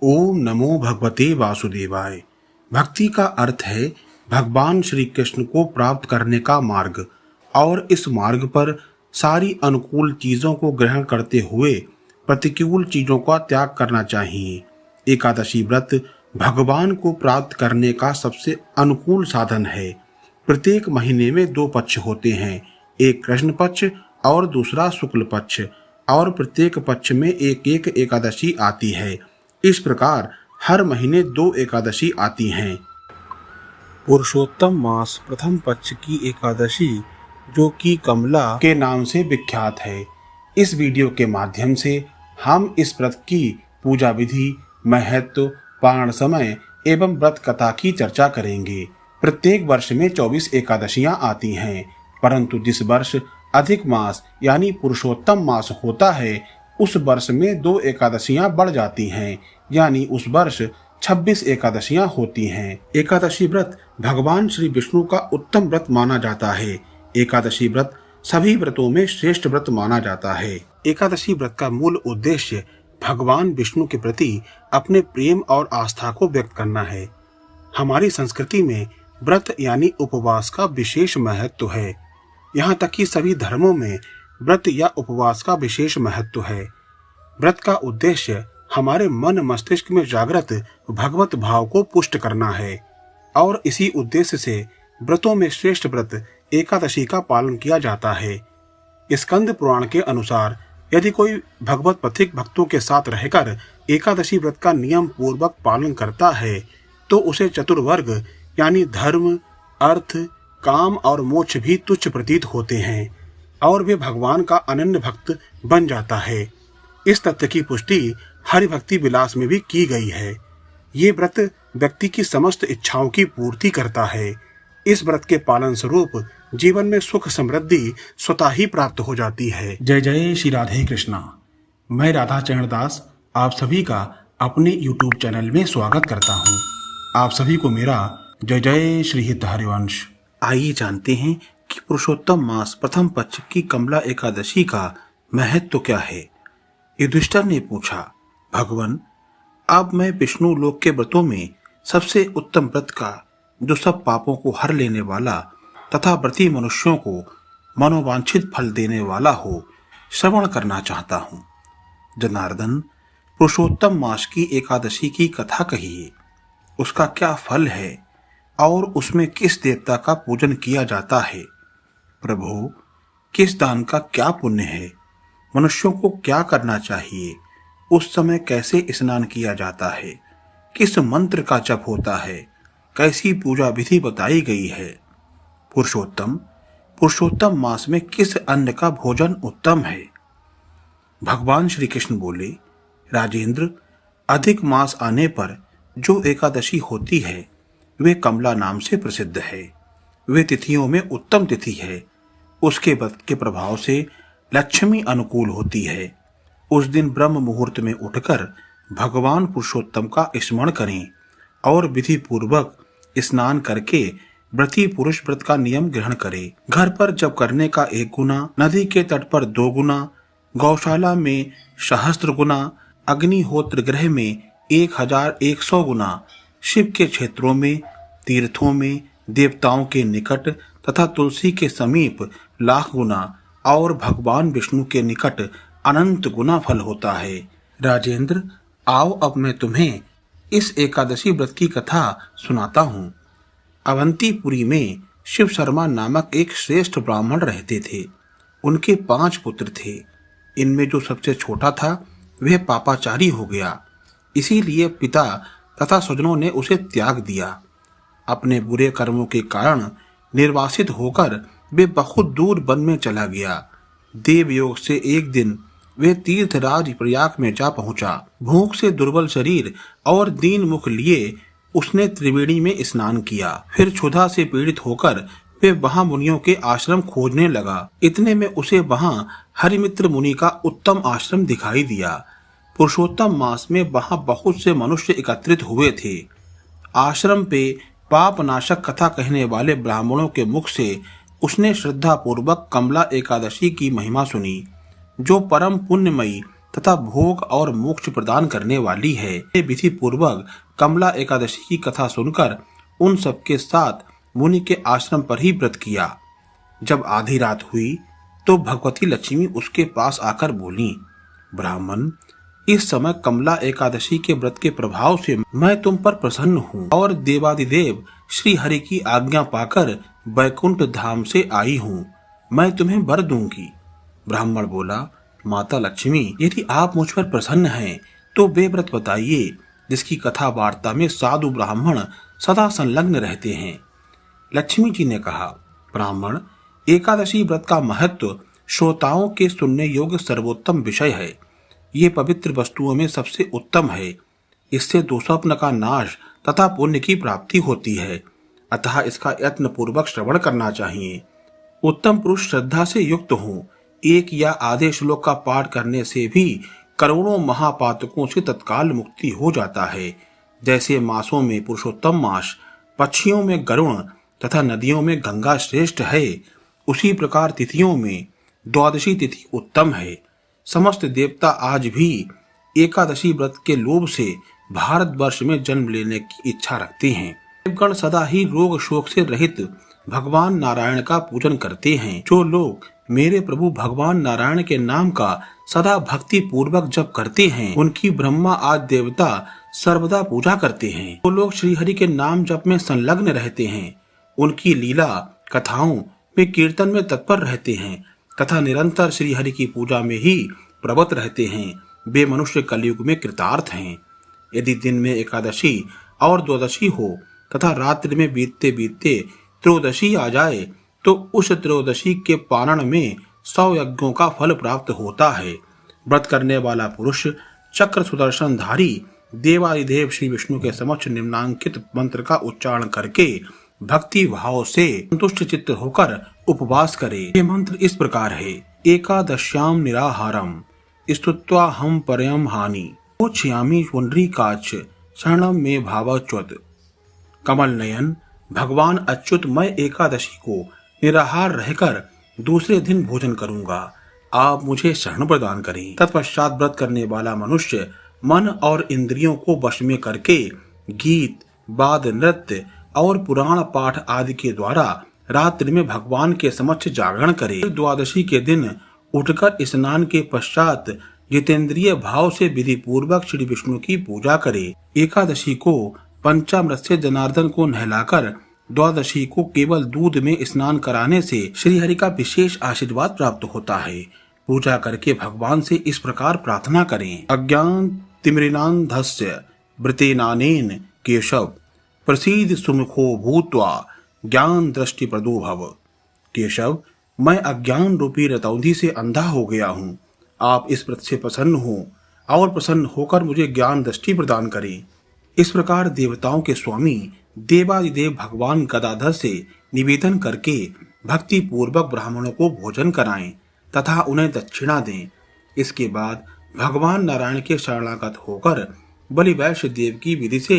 ओम नमो भगवते वासुदेवाय। भक्ति का अर्थ है भगवान श्री कृष्ण को प्राप्त करने का मार्ग, और इस मार्ग पर सारी अनुकूल चीजों को ग्रहण करते हुए प्रतिकूल चीजों का त्याग करना चाहिए। एकादशी व्रत भगवान को प्राप्त करने का सबसे अनुकूल साधन है। प्रत्येक महीने में 2 पक्ष होते हैं, एक कृष्ण पक्ष और दूसरा शुक्ल पक्ष, और प्रत्येक पक्ष में एक एक एकादशी आती है। इस प्रकार हर महीने 2 एकादशी आती हैं। पुरुषोत्तम मास प्रथम पक्ष की एकादशी, जो कि कमला के नाम से विख्यात है। इस वीडियो के माध्यम से हम इस व्रत की पूजा विधि, महत्व, पारण समय एवं व्रत कथा की चर्चा करेंगे। प्रत्येक वर्ष में 24 एकादशियां आती हैं, परंतु जिस वर्ष अधिक मास यानी पुरुषोत्तम मास होता है, उस वर्ष में 2 एकादशियां बढ़ जाती हैं, यानी उस वर्ष 26 एकादशियां होती हैं। एकादशी व्रत भगवान श्री विष्णु का उत्तम व्रत माना जाता है। एकादशी व्रत सभी व्रतों में श्रेष्ठ व्रत माना जाता है। एकादशी व्रत का मूल उद्देश्य भगवान विष्णु के प्रति अपने प्रेम और आस्था को व्यक्त करना है। हमारी संस्कृति में व्रत यानी उपवास का विशेष महत्व है। यहाँ तक कि सभी धर्मों में व्रत या उपवास का विशेष महत्व है। व्रत का उद्देश्य हमारे मन मस्तिष्क में जागृत भगवत भाव को पुष्ट करना है, और इसी उद्देश्य से व्रतों में श्रेष्ठ व्रत एकादशी का पालन किया जाता है। स्कंद पुराण के अनुसार यदि कोई भगवत पथिक भक्तों के साथ रहकर एकादशी व्रत का नियम पूर्वक पालन करता है, तो उसे चतुर्वर्ग यानी धर्म, अर्थ, काम और मोक्ष भी तुच्छ प्रतीत होते हैं, और वे भगवान का अनन्य भक्त बन जाता है। इस तथ्य की पुष्टि हरिभक्ति विलास में भी की गई है। ये व्रत व्यक्ति की समस्त इच्छाओं की पूर्ति करता है। इस व्रत के पालन स्वरूप जीवन में सुख समृद्धि स्वतः ही प्राप्त हो जाती है। जय जय श्री राधे कृष्णा। मैं राधा चरण दास आप सभी का अपने YouTube चैनल में स्वागत करता हूँ। आप सभी को मेरा जय जय श्री हित हरिवंश। आइए जानते हैं कि पुरुषोत्तम मास प्रथम पक्ष की कमला एकादशी का महत्व क्या है। युधिष्ठिर ने पूछा, भगवान, अब मैं विष्णु लोक के व्रतों में सबसे उत्तम व्रत का, जो सब पापों को हर लेने वाला तथा व्रती मनुष्यों को मनोवांछित फल देने वाला हो, श्रवण करना चाहता हूँ। जनार्दन, पुरुषोत्तम मास की एकादशी की कथा कहिए। उसका क्या फल है और उसमें किस देवता का पूजन किया जाता है? प्रभु, किस दान का क्या पुण्य है? मनुष्यों को क्या करना चाहिए? उस समय कैसे स्नान किया जाता है? किस मंत्र का जप होता है? कैसी पूजा विधि बताई गई है? पुरुषोत्तम मास में किस अन्न का भोजन उत्तम है? भगवान श्री कृष्ण बोले, राजेंद्र, अधिक मास आने पर जो एकादशी होती है, वे कमला नाम से प्रसिद्ध है। वे तिथियों में उत्तम तिथि है। उसके व्रत के प्रभाव से लक्ष्मी अनुकूल होती है। उस दिन ब्रह्म मुहूर्त में उठकर भगवान पुरुषोत्तम का स्मरण करें और विधि पूर्वक स्नान करके व्रती पुरुष व्रत का नियम ग्रहण करे। घर पर जप करने का 1 गुना, नदी के तट पर 2 गुना, गौशाला में 1000 गुना, अग्निहोत्र गृह में 1100 गुना, शिव के क्षेत्रों में, तीर्थों में, देवताओं के निकट तथा तुलसी के समीप 1,00,000 गुना और भगवान विष्णु के निकट अनंत गुना फल होता है। राजेंद्र, आओ अब मैं तुम्हें इस एकादशी व्रत की कथा सुनाता हूँ। अवंतीपुरी में शिव शर्मा नामक एक श्रेष्ठ ब्राह्मण रहते थे। उनके 5 पुत्र थे। इनमें जो सबसे छोटा था वह पापाचारी हो गया। इसीलिए पिता तथा स्वजनों ने उसे त्याग दिया। अपने बुरे कर्मों के कारण निर्वासित होकर वे बहुत दूर वन में चला गया। देवयोग से एक दिन वे तीर्थराज प्रयाग में जा पहुंचा। भूख से दुर्बल शरीर और दीन मुख लिए उसने त्रिवेणी में स्नान किया। फिर क्षुधा से पीड़ित होकर वे वहां मुनियों के आश्रम खोजने लगा। इतने में उसे वहां हरिमित्र मुनि का उत्तम आश्रम दिखाई दिया। पुरुषोत्तम मास में वहां बहुत से मनुष्य एकत्रित हुए थे। आश्रम पे पाप नाशक कथा कहने वाले ब्राह्मणों के मुख से उसने श्रद्धा पूर्वक कमला एकादशी की महिमा सुनी, जो परम पुण्यमयी तथा भोग और मोक्ष प्रदान करने वाली है। ये विधि पूर्वक कमला एकादशी की कथा सुनकर उन सबके साथ मुनि के आश्रम पर ही व्रत किया। जब आधी रात हुई तो भगवती लक्ष्मी उसके पास आकर बोली, ब्राह्मण, इस समय कमला एकादशी के व्रत के प्रभाव से मैं तुम पर प्रसन्न हूँ और देवादिदेव श्री हरि की आज्ञा पाकर वैकुंठ धाम से आई हूँ। मैं तुम्हें वर दूंगी। ब्राह्मण बोला, माता लक्ष्मी, यदि आप मुझ पर प्रसन्न हैं तो वे व्रत बताइए जिसकी कथा वार्ता में साधु ब्राह्मण सदा संलग्न रहते हैं। लक्ष्मी जी ने कहा, ब्राह्मण, एकादशी व्रत का महत्व श्रोताओं के सुनने योग्य सर्वोत्तम विषय है। ये पवित्र वस्तुओं में सबसे उत्तम है। इससे दुःस्वप्न का नाश तथा पुण्य की प्राप्ति होती है, अतः इसका यत्न पूर्वक श्रवण करना चाहिए। उत्तम पुरुष श्रद्धा से युक्त हों। एक या आधे श्लोक का पाठ करने से भी करोड़ों महापातकों से तत्काल मुक्ति हो जाता है। जैसे मासों में पुरुषोत्तम मास, पक्षियों में गरुण तथा नदियों में गंगा श्रेष्ठ है, उसी प्रकार तिथियों में द्वादशी तिथि उत्तम है। समस्त देवता आज भी एकादशी व्रत के लोभ से भारतवर्ष में जन्म लेने की इच्छा रखते हैं। देवगण सदा ही रोग शोक से रहित भगवान नारायण का पूजन करते हैं। जो लोग मेरे प्रभु भगवान नारायण के नाम का सदा भक्ति पूर्वक जप करते हैं, उनकी ब्रह्मा आदि देवता सर्वदा पूजा करते हैं। जो लोग श्रीहरि के नाम जप में संलग्न रहते हैं, उनकी लीला कथाओं में कीर्तन में तत्पर रहते हैं तथा निरंतर श्रीहरि की पूजा में ही प्रवृत्त रहते हैं, वे मनुष्य कलयुग में कृतार्थ हैं। यदि दिन में एकादशी और द्वादशी हो तथा रात्रि में बीतते बीतते त्रयोदशी आ जाए तो उस त्रयोदशी के पारण में 100 यज्ञों का फल प्राप्त होता है। व्रत करने वाला पुरुष चक्र सुदर्शन धारी देवादिदेव श्री विष्णु के समक्ष निम्नांकित मंत्र का उच्चारण करके भक्ति भाव से संतुष्ट चित्त होकर उपवास करे। ये मंत्र इस प्रकार है, एकादश्याम निराहारम स्तुत्वा हम परयम हानि मोक्ष्यामि पुंडरीकाक्ष शरणम में भावच्युत। कमल नयन भगवान अच्युत, मैं एकादशी को निराहार रहकर दूसरे दिन भोजन करूंगा, आप मुझे शरण प्रदान करें। तत्पश्चात व्रत करने वाला मनुष्य मन और इंद्रियों को वश में करके गीत, वाद, नृत्य और पुराण पाठ आदि के द्वारा रात्रि में भगवान के समक्ष जागरण करे। द्वादशी के दिन उठकर स्नान के पश्चात जितेंद्रिय भाव से विधि पूर्वक श्री विष्णु की पूजा करे। एकादशी को पंचामृत से जनार्दन को नहलाकर द्वादशी को केवल दूध में स्नान कराने से श्रीहरि का विशेष आशीर्वाद प्राप्त होता है। पूजा करके भगवान से इस प्रकार प्रार्थना करें, अज्ञान तिमिरान्धस्य वृतेनानेन केशव प्रसीद सुमुखो भूत्वा ज्ञान दृष्टि प्रदो भव। केशव, मैं अज्ञान रूपी रतौंधी से अंधा हो गया हूँ, आप इस व्रत से प्रसन्न हो और प्रसन्न होकर मुझे ज्ञान दृष्टि प्रदान करें। इस प्रकार देवताओं के स्वामी देवादिदेव भगवान गदाधर से निवेदन करके भक्ति पूर्वक ब्राह्मणों को भोजन कराएं तथा उन्हें दक्षिणा दें। इसके बाद भगवान नारायण के शरणागत होकर बलि वैश्य देव की विधि से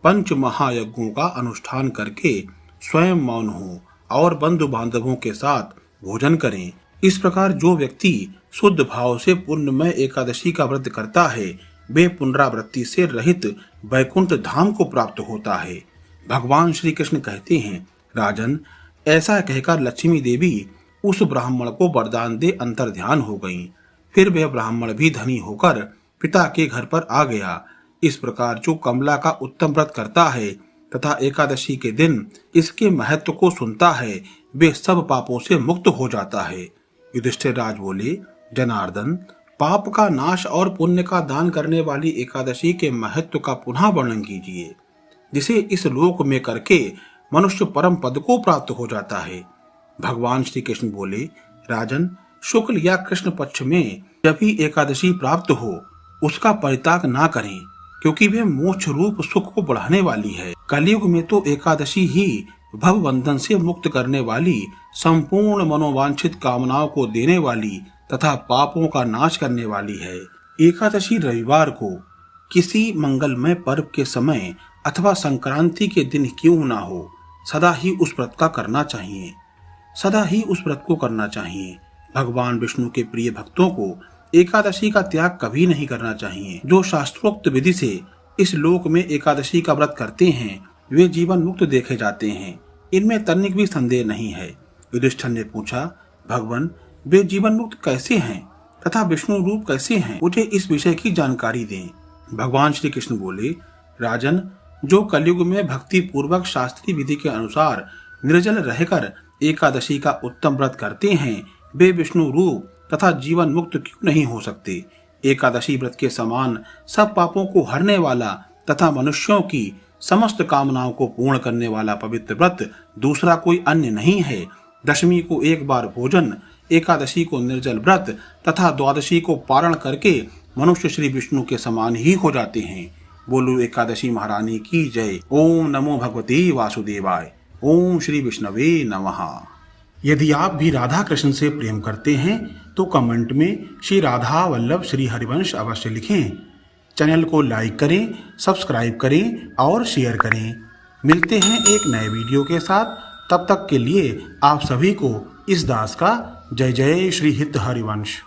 5 महायज्ञों का अनुष्ठान करके स्वयं मौन हो और बंधु बांधवों के साथ भोजन करें। इस प्रकार जो व्यक्ति शुद्ध भाव से पुण्यमय एकादशी का व्रत करता है, वे पुनरावृत्ति से रहित वैकुंठ धाम को प्राप्त होता है। भगवान श्री कृष्ण कहते हैं, राजन, ऐसा कहकर लक्ष्मी देवी उस ब्राह्मण को वरदान दे अंतर ध्यान हो गईं। फिर वह ब्राह्मण भी धनी होकर पिता के घर पर आ गया। इस प्रकार जो कमला का उत्तम व्रत करता है तथा एकादशी के दिन इसके महत्व को सुनता है, वे सब पापों से मुक्त हो जाता है। युधिष्ठिर राज बोले, जनार्दन, पाप का नाश और पुण्य का दान करने वाली एकादशी के महत्व का पुनः वर्णन कीजिए, जिसे इस लोक में करके मनुष्य परम पद को प्राप्त हो जाता है। भगवान श्री कृष्ण बोले, राजन, शुक्ल या कृष्ण पक्ष में जब भी एकादशी प्राप्त हो उसका परित्याग ना करें, क्योंकि वह मोक्ष रूप सुख को बढ़ाने वाली है। कलयुग में तो एकादशी ही भव बंधन से मुक्त करने वाली, संपूर्ण मनोवांछित कामनाओं को देने वाली तथा पापों का नाश करने वाली है। एकादशी रविवार को किसी मंगलमय पर्व के समय अथवा संक्रांति के दिन क्यों ना हो, सदा ही उस व्रत का करना चाहिए, सदा ही उस व्रत को करना चाहिए। भगवान विष्णु के प्रिय भक्तों को एकादशी का त्याग कभी नहीं करना चाहिए। जो शास्त्रोक्त विधि से इस लोक में एकादशी का व्रत करते हैं वे जीवन मुक्त देखे जाते हैं, इनमें तनिक भी संदेह नहीं है। युधिष्ठिर ने पूछा, भगवान वे जीवन मुक्त कैसे हैं तथा विष्णु रूप कैसे हैं, मुझे इस विषय की जानकारी दें। भगवान श्री कृष्ण बोले, राजन जो कलयुग में भक्ति पूर्वक शास्त्रीय विधि के अनुसार निर्जल रहकर एकादशी का उत्तम व्रत करते हैं वे विष्णु रूप तथा जीवन मुक्त क्यों नहीं हो सकते। एकादशी व्रत के समान सब पापों को हरने वाला तथा मनुष्यों की समस्त कामनाओं को पूर्ण करने वाला पवित्र व्रत दूसरा कोई अन्य नहीं है। दशमी को एक बार भोजन, एकादशी को निर्जल व्रत तथा द्वादशी को पारण करके मनुष्य श्री विष्णु के समान ही हो जाते हैं। बोलो एकादशी महारानी की जय। ओम नमो भगवते वासुदेवाय। ओम श्री विष्णवे नमः। यदि आप भी राधा कृष्ण से प्रेम करते हैं तो कमेंट में श्री राधा वल्लभ श्री हरिवंश अवश्य लिखें। चैनल को लाइक करें, सब्सक्राइब करें और शेयर करें। मिलते हैं एक नए वीडियो के साथ, तब तक के लिए आप सभी को इस दास का जय जय श्री हित हरिवंश।